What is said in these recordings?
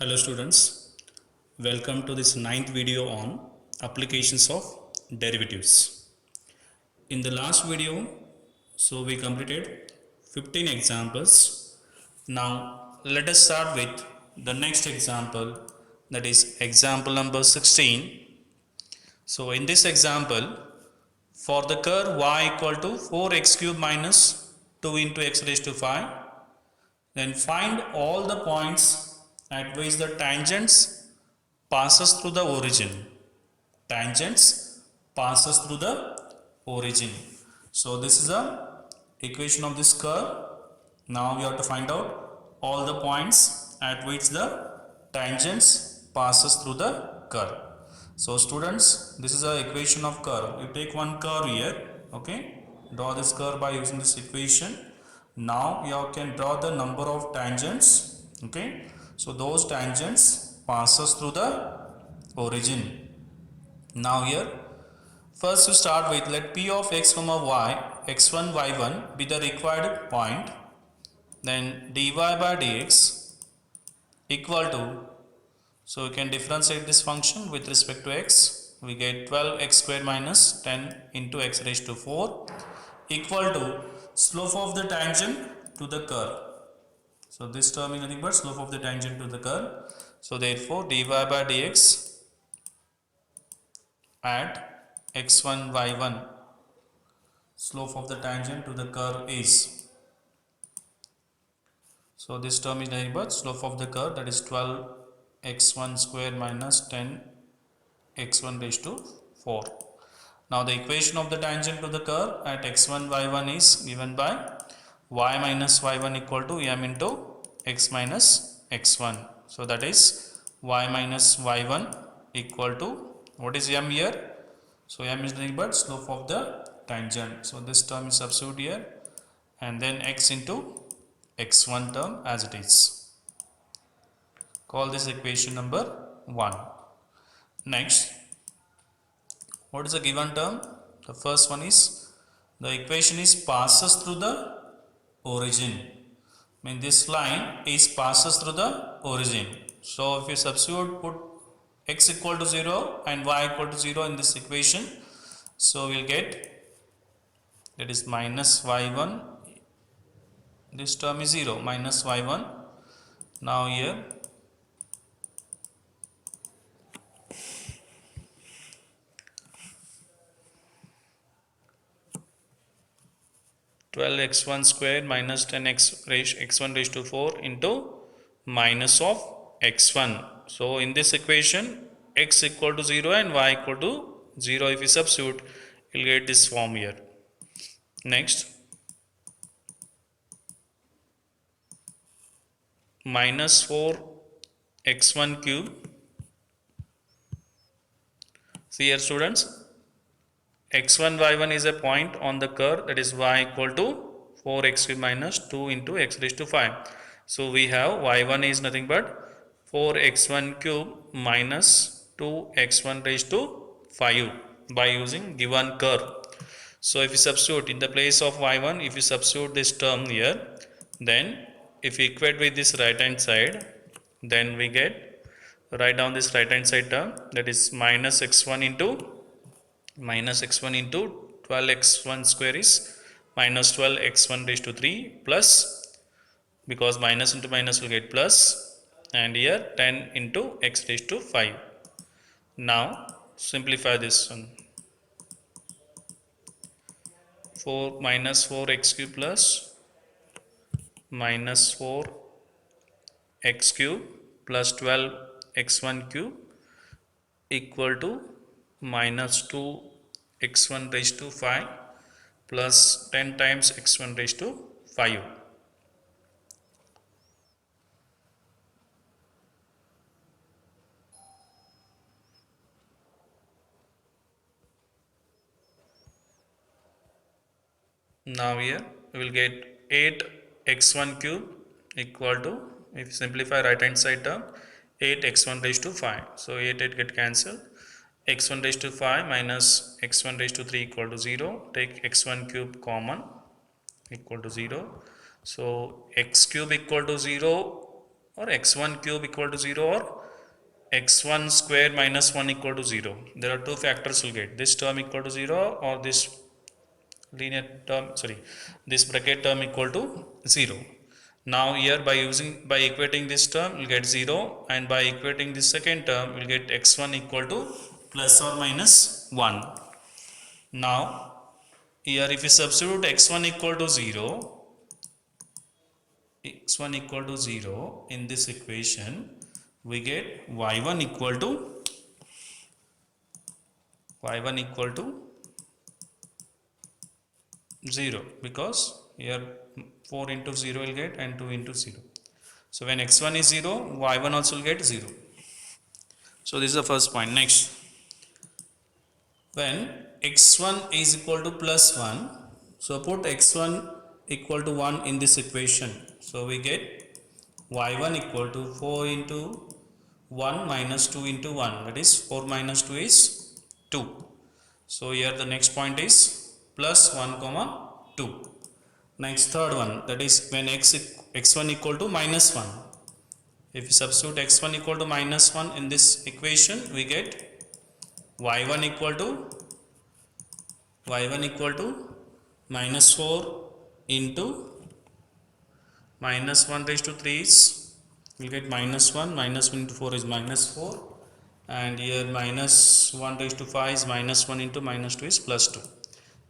Hello students, welcome to this ninth video on applications of derivatives. In the last video, we completed 15 examples. Now let us start with the next example, that is example number 16. So in this example, for the curve y equal to 4x cube minus 2 into x raised to 5, then find all the points at which the tangents passes through the origin. Tangents passes through the origin. So this is the equation of this curve. Now we have to find out all the points at which the tangents passes through the curve. So students, this is the equation of curve. You take one curve here, okay? Draw this curve by using this equation. Now you can draw the number of tangents, okay? So those tangents passes through the origin. Now here, first you start with let p of x comma y, x1, y1 be the required point. Then dy by dx equal to, so we can differentiate this function with respect to x. We get 12x square minus 10 into x raised to 4 equal to slope of the tangent to the curve. So this term is nothing but slope of the tangent to the curve. So therefore dy by dx at x1, y1, slope of the tangent to the curve is, so this term is nothing but slope of the curve, that is 12 x1 square minus 10 x1 raised to 4. Now the equation of the tangent to the curve at x1 y1 is given by y minus y1 equal to m into x minus x1. So that is y minus y1 equal to, what is m here? So m is nothing but slope of the tangent. So this term is substitute here, and then x into x1 term as it is. Call this equation number 1. Next, what is the given term? The first one is, the equation is passes through the origin. I mean this line is passes through the origin. So if you substitute, put x equal to 0 and y equal to 0 in this equation, so we'll get, that is minus y1, this term is 0, minus y1. Now here 12 x1 square minus 10 x1 raised to 4 into minus of x1. So in this equation, x equal to 0 and y equal to 0, if we substitute, you'll get this form here. Next, minus 4 x1 cube. See here students, x1 y1 is a point on the curve, that is y equal to 4x cube minus 2 into x raised to 5. So we have y1 is nothing but 4x1 cube minus 2x1 raised to 5 by using given curve. So if you substitute in the place of y1, if you substitute this term here, then if you equate with this right hand side, then we get, write down this right hand side term, that is minus x1 into 12 x1 square is minus 12 x1 raised to 3 plus, because minus into minus will get plus, and here 10 into x raised to 5. Now simplify this one. 4 minus 4x cube plus minus 4x cube plus 12 x1 cube equal to minus 2 x1 raised to 5 plus 10 times x1 raised to 5. Now here we will get 8 x1 cube equal to, if you simplify right hand side term, 8 x1 raised to 5. So 8 get cancelled. X1 raised to 5 minus x1 raised to 3 equal to 0. Take x1 cube common, equal to 0. So x cube equal to 0 or x1 cube equal to 0 or x1 square minus 1 equal to 0. There are two factors will get this term equal to 0 or this linear term, sorry, this bracket term equal to 0. Now here by equating this term we'll get 0, and by equating this second term we'll get x1 equal to plus or minus 1. Now here if you substitute x1 equal to 0, x1 equal to 0 in this equation, we get y1 equal to 0, because here 4 into 0 will get and 2 into 0. So when x1 is 0, y1 also will get 0. So this is the first point. Next, when x1 is equal to plus 1, so put x1 equal to 1 in this equation. So we get y1 equal to 4 into 1 minus 2 into 1, that is 4 minus 2 is 2. So here the next point is plus 1 comma 2. Next third one, that is when x1 equal to minus 1. If you substitute x1 equal to minus 1 in this equation, we get y1 equal to minus 4 into minus 1 raised to 3 is, we'll get minus 1 into 4 is minus 4, and here minus 1 raised to 5 is minus 1 into minus 2 is plus 2.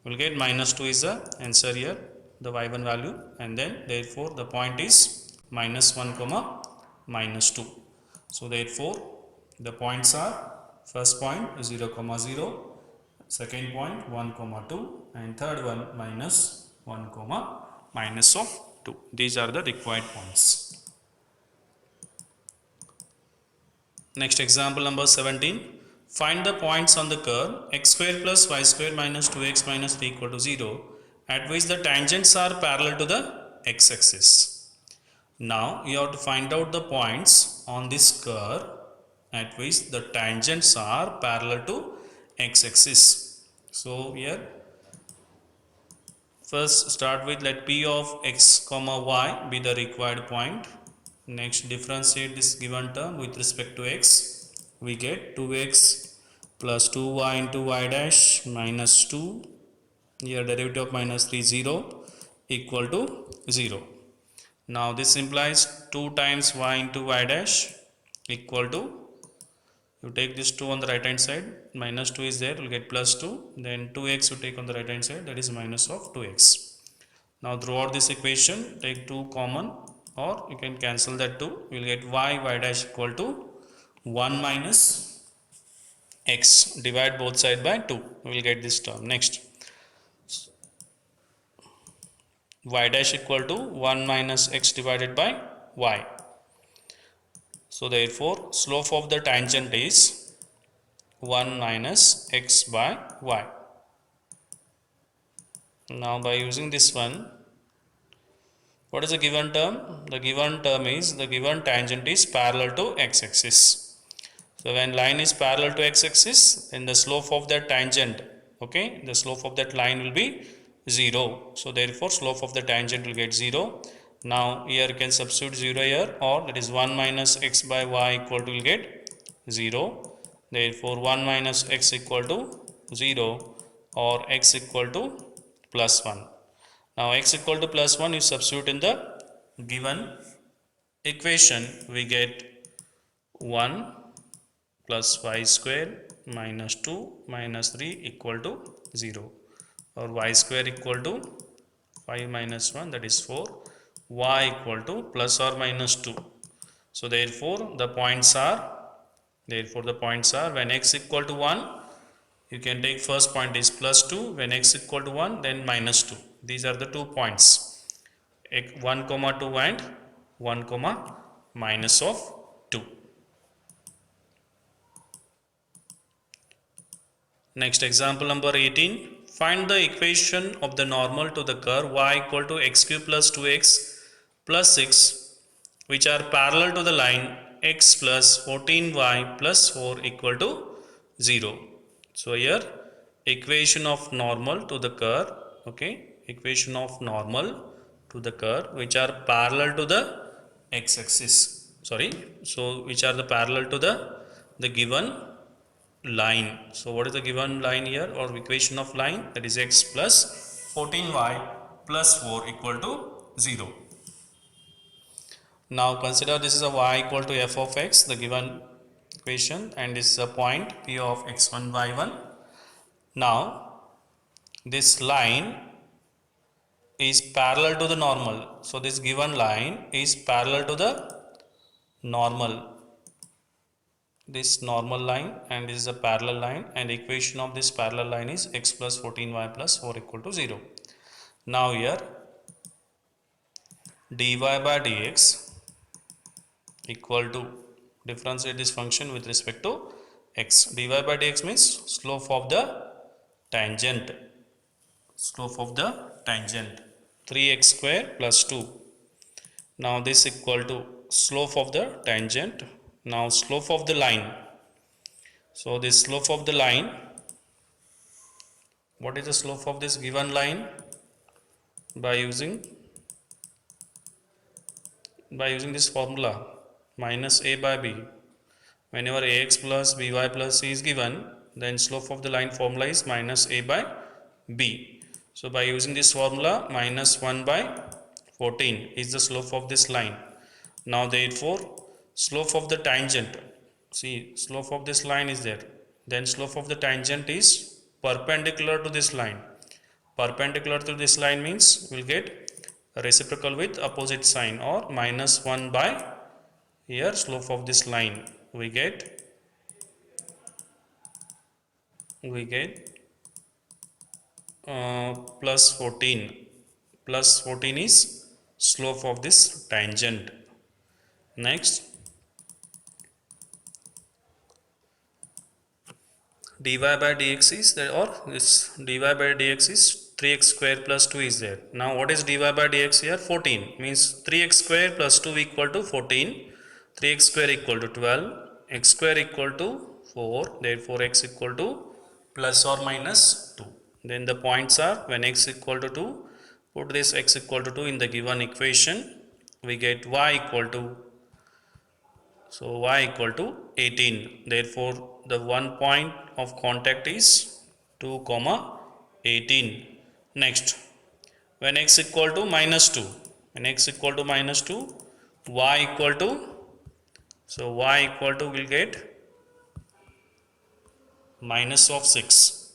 We'll get minus 2 is the answer here, the y1 value, and then therefore the point is minus 1 comma minus 2. So therefore the points are first point 0 comma 0, second point 1 comma 2, and third one minus 1 comma minus of 2. These are the required points. Next example number 17. Find the points on the curve x square plus y square minus 2x minus 3 equal to 0 at which the tangents are parallel to the x-axis. Now you have to find out the points on this curve at which the tangents are parallel to x-axis. So here first start with, let p of x comma y be the required point. Next differentiate this given term with respect to x. We get 2x plus 2y into y dash minus 2, here derivative of minus 3 0 equal to 0. Now this implies 2 times y into y dash equal to, you take this 2 on the right hand side, minus 2 is there, you will get plus 2, then 2x you take on the right hand side, that is minus of 2x. Now throughout this equation take 2 common, or you can cancel that 2, you will get y dash equal to 1 minus x, divide both side by 2, we will get this term. Next, y dash equal to 1 minus x divided by y. So therefore slope of the tangent is 1 minus x by y. Now by using this one, what is the given term? The given term is, the given tangent is parallel to x-axis. So when line is parallel to x-axis, then the slope of that tangent, okay, the slope of that line will be 0. So therefore slope of the tangent will get 0. Now here you can substitute 0 here, or that is 1 minus x by y equal to, will get 0. Therefore 1 minus x equal to 0, or x equal to plus 1. Now x equal to plus 1, you substitute in the given equation, we get 1 plus y square minus 2 minus 3 equal to 0, or y square equal to 5 minus 1, that is 4, y equal to plus or minus 2. So therefore the points are, when x equal to 1, you can take first point is plus 2, when x equal to 1 then minus 2. These are the 2 points, 1 comma 2 and 1 comma minus of 2. Next example number 18. Find the equation of the normal to the curve y equal to x cube plus 2x plus 6 which are parallel to the line x plus 14y plus 4 equal to 0. So here equation of normal to the curve, okay, equation of normal to the curve which are parallel to the x-axis. sorry, so which are the parallel to the given line. So what is the given line here, or equation of line? That is x plus 14y plus 4 equal to 0. Now consider this is a y equal to f of x, the given equation, and this is a point p of x1 y1. Now this line is parallel to the normal, so this given line is parallel to the normal, this normal line, and this is a parallel line, and the equation of this parallel line is x plus 14y plus 4 equal to 0. Now here dy by dx equal to, differentiate this function with respect to x. Dy by dx means slope of the tangent, slope of the tangent, 3x square plus 2. Now this equal to slope of the tangent. Now slope of the line, so this slope of the line, what is the slope of this given line? By using this formula, minus a by b. Whenever ax plus by plus c is given, then slope of the line formula is minus a by b. So by using this formula, minus 1 by 14 is the slope of this line. Now therefore slope of the tangent, see slope of this line is there, then slope of the tangent is perpendicular to this line. Perpendicular to this line means we'll get reciprocal with opposite sign, or minus 1 by, here slope of this line we get plus 14. Plus 14 is slope of this tangent. Next dy by dx is there, or this dy by dx is 3x square plus 2 is there. Now what is dy by dx here? 14 means 3x square plus 2 equal to 14. 3x square equal to 12, x square equal to 4, therefore x equal to plus or minus 2. Then the points are, when x equal to 2, put this x equal to 2 in the given equation, we get y equal to, so y equal to 18. Therefore the one point of contact is 2 comma 18. Next, when x equal to minus 2, when x equal to minus 2, y equal to, so y equal to will get minus of 6.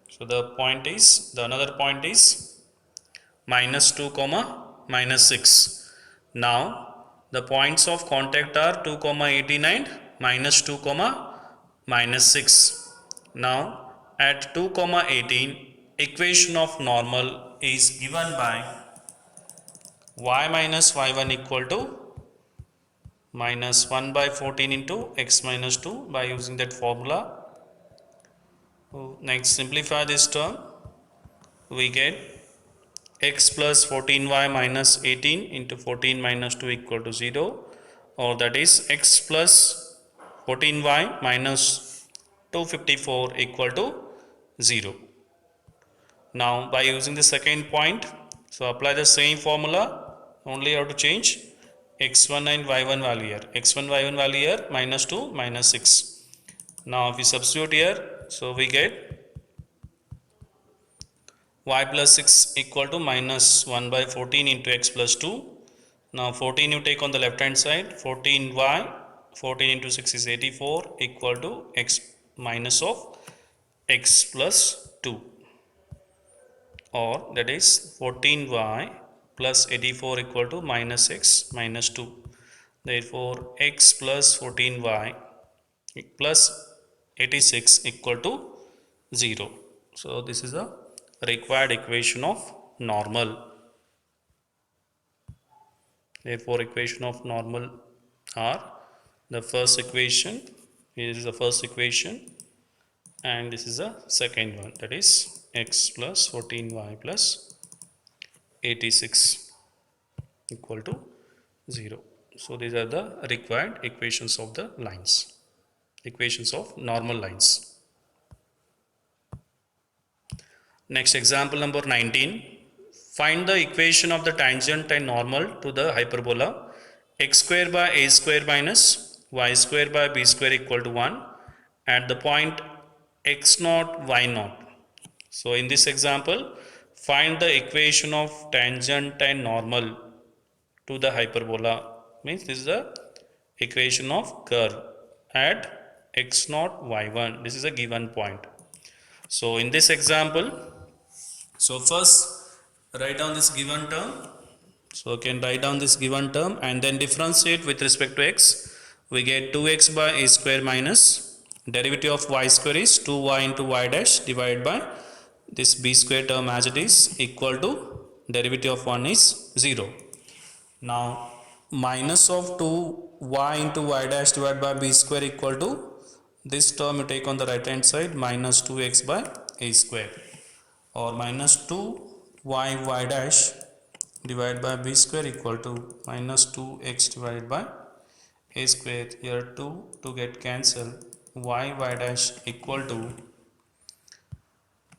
So the point is, the another point is minus 2 comma minus 6. Now the points of contact are 2 comma 18 and minus 2 comma minus 6. Now at 2 comma 18, equation of normal is given by y minus y1 equal to minus 1 by 14 into x minus 2 by using that formula. Next, simplify this term, we get x plus 14y minus 18 into 14 minus 2 equal to 0, or that is x plus 14y minus 254 equal to 0. Now by using the second point, so apply the same formula, only have to change x1 and y1 value here, x1 y1 value here, minus 2 minus 6. Now if we substitute here, so we get y plus 6 equal to minus 1 by 14 into x plus 2. Now 14 you take on the left hand side, 14y, 14 into 6 is 84 equal to x minus of x plus 2, or that is 14y plus 84 equal to minus x minus 2. Therefore x plus 14y plus 86 equal to 0. So this is a required equation of normal. Therefore equation of normal are, the first equation, here is the first equation, and this is the second one, that is x plus 14y plus 86 equal to 0. So these are the required equations of the lines, equations of normal lines. Next, example number 19. Find the equation of the tangent and normal to the hyperbola x square by a square minus y square by b square equal to 1 at the point x naught y naught. So in this example, find the equation of tangent and normal to the hyperbola. Means this is the equation of curve at x naught y1. This is a given point. So in this example, so first write down this given term. So you can write down this given term and then differentiate with respect to x. We get 2x by a square minus derivative of y square is 2y into y dash divided by this b square term as it is equal to derivative of 1 is 0. Now minus of 2y into y dash divided by b square equal to this term you take on the right hand side minus 2x by a square, or minus 2y dash divided by b square equal to minus 2x divided by a square. Here 2 to get cancelled, y dash equal to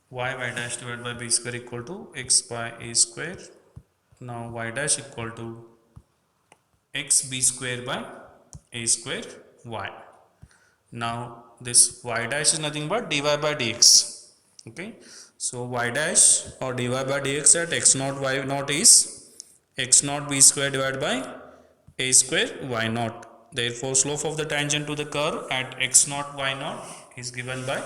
y dash divided by b square equal to x by a square. Now y dash equal to x b square by a square y. Now this y dash is nothing but dy by dx. Okay, so y dash or dy by dx at x naught y naught is x naught b square divided by a square y naught. Therefore slope of the tangent to the curve at x naught y naught is given by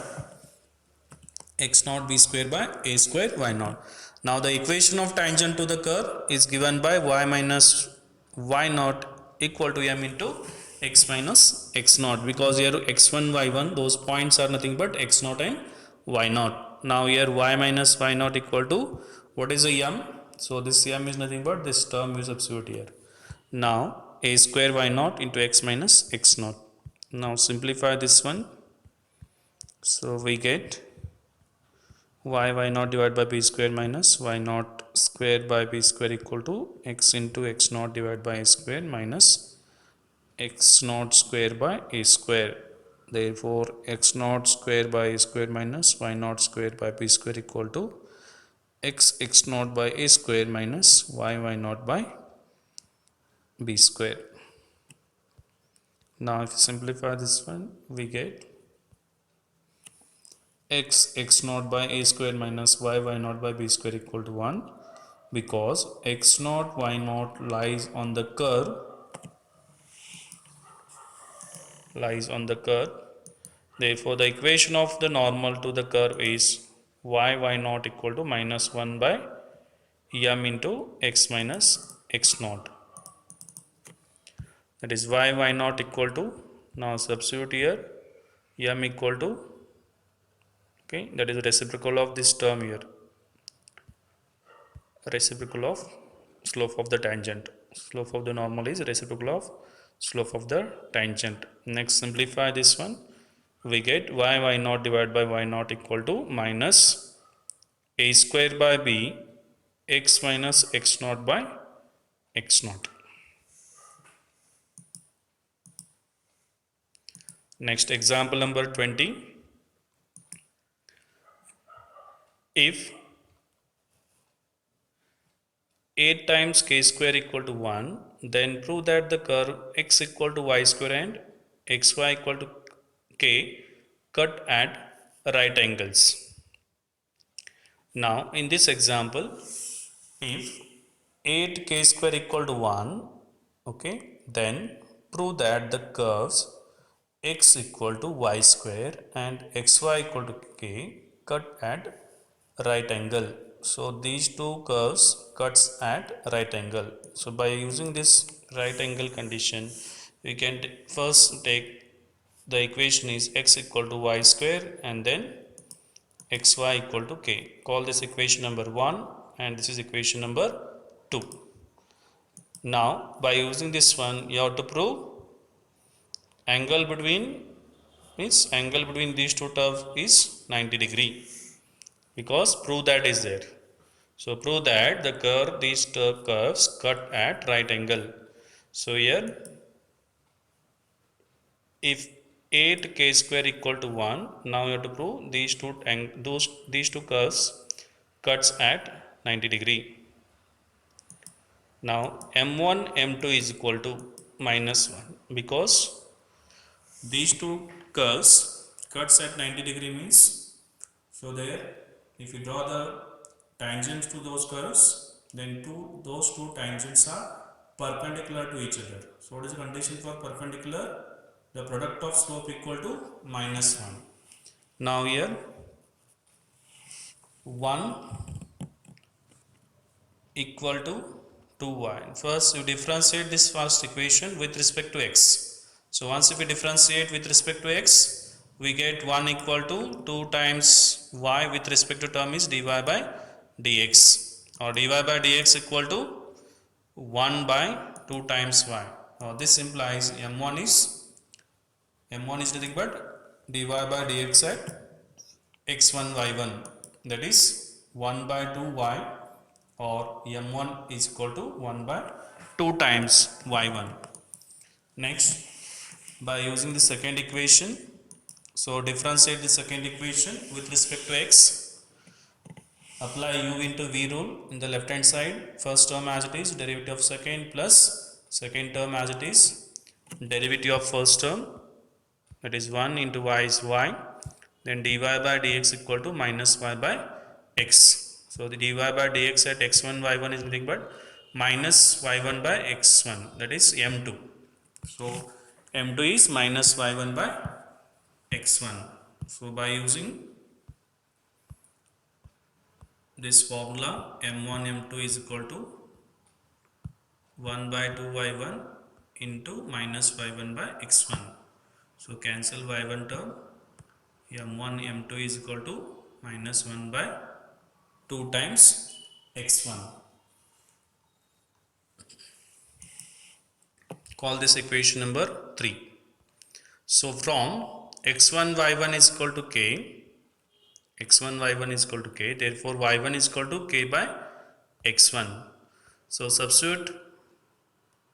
x naught b square by a square y naught. Now the equation of tangent to the curve is given by y minus y naught equal to m into x minus x naught, because here x1 y1 those points are nothing but x naught and y naught. Now here y minus y naught equal to what is the m? So this m is nothing but this term you substitute here. Now a square y naught into x minus x naught. Now simplify this one. So we get y naught divided by b square minus y naught square by b square equal to x into x naught divided by a square minus x naught square by a square. Therefore x naught square by a square minus y naught square by b square equal to x naught by a square minus y naught by b square. Now if you simplify this one, we get x naught by a square minus y naught by b square equal to 1, because x naught y naught lies on the curve, therefore the equation of the normal to the curve is y naught equal to minus 1 by m into x minus x naught. That is y naught equal to, now substitute here m equal to, okay, that is the reciprocal of this term here, reciprocal of slope of the tangent. Slope of the normal is reciprocal of slope of the tangent. Next simplify this one, we get y naught divided by y naught equal to minus a square by b x minus x naught by x naught. Next example number 20. If 8 times k square equal to 1, then prove that the curve x equal to y square and xy equal to k cut at right angles. Now in this example, if 8k square equal to 1, okay, then prove that the curves x equal to y square and xy equal to k cut at right angle. So these two curves cuts at right angle. So by using this right angle condition, we can first take the equation is x equal to y square and then xy equal to k. Call this equation number 1 and this is equation number 2. Now by using this one, you have to prove angle between these two curves is 90 degree, because prove that is there. So prove that the curve, these two curves cut at right angle. So here if 8k square equal to 1, now you have to prove these two curves cuts at 90 degree. Now m1 m2 is equal to minus 1, because these two curves cuts at 90 degree means, so there if you draw the tangents to those curves, then those two tangents are perpendicular to each other. So what is the condition for perpendicular? The product of slope equal to minus 1. Now here 1 equal to 2y. First you differentiate this first equation with respect to x. So once if we differentiate with respect to x, we get 1 equal to 2 times y with respect to term is dy by dx, or dy by dx equal to 1 by 2 times y. Now this implies m1 is nothing but dy by dx at x1 y1, that is 1 by 2y, or m1 is equal to 1 by 2 times y1. Next, by using the second equation, so differentiate the second equation with respect to x, apply u into v rule in the left hand side, first term as it is derivative of second plus second term as it is derivative of first term, that is 1 into y is y, then dy by dx equal to minus y by x. So the dy by dx at x1 y1 is nothing but minus y1 by x1, that is m2. So m2 is minus y1 by x1. So by using this formula, m1 m2 is equal to 1 by 2 y1 into minus y1 by x1. So cancel y1 term, m1 m2 is equal to minus 1 by 2 times x1. Call this equation number 3. So from x1 y1 is equal to k, x1 y1 is equal to k, therefore y1 is equal to k by x1. So substitute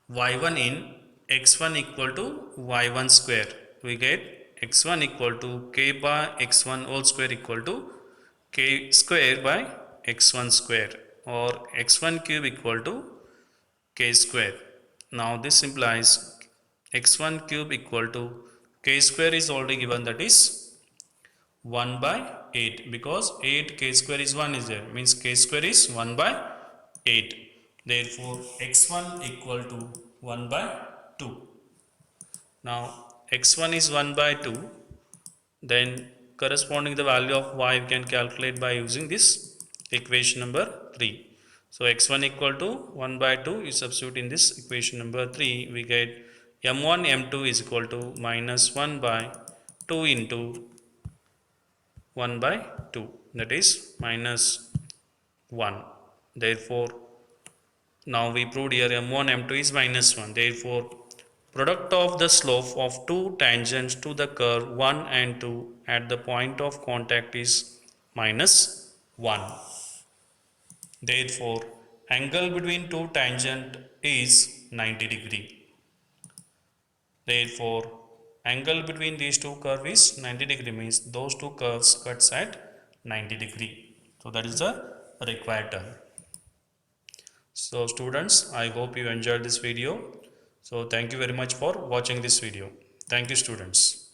y1 in x1 equal to y1 square, we get x1 equal to k by x1 whole square equal to k square by x1 square, or x1 cube equal to k square. Now this implies x1 cube equal to k square is already given, that is 1 by 8, because 8 k square is 1 is there, means k square is 1 by 8. Therefore x1 equal to 1 by 2. Now x1 is 1 by 2, then corresponding the value of y we can calculate by using this equation number 3. So x1 equal to 1 by 2, you substitute in this equation number 3, we get m1 m2 is equal to minus 1 by 2 into 1 by 2, that is minus 1. Therefore now we proved here m1 m2 is minus 1, therefore product of the slope of two tangents to the curve 1 and 2 at the point of contact is minus 1. Therefore angle between two tangent is 90 degree. Therefore angle between these two curves is 90 degree, means those two curves cuts at 90 degree. So that is the required term. So students, I hope you enjoyed this video. So thank you very much for watching this video. Thank you students.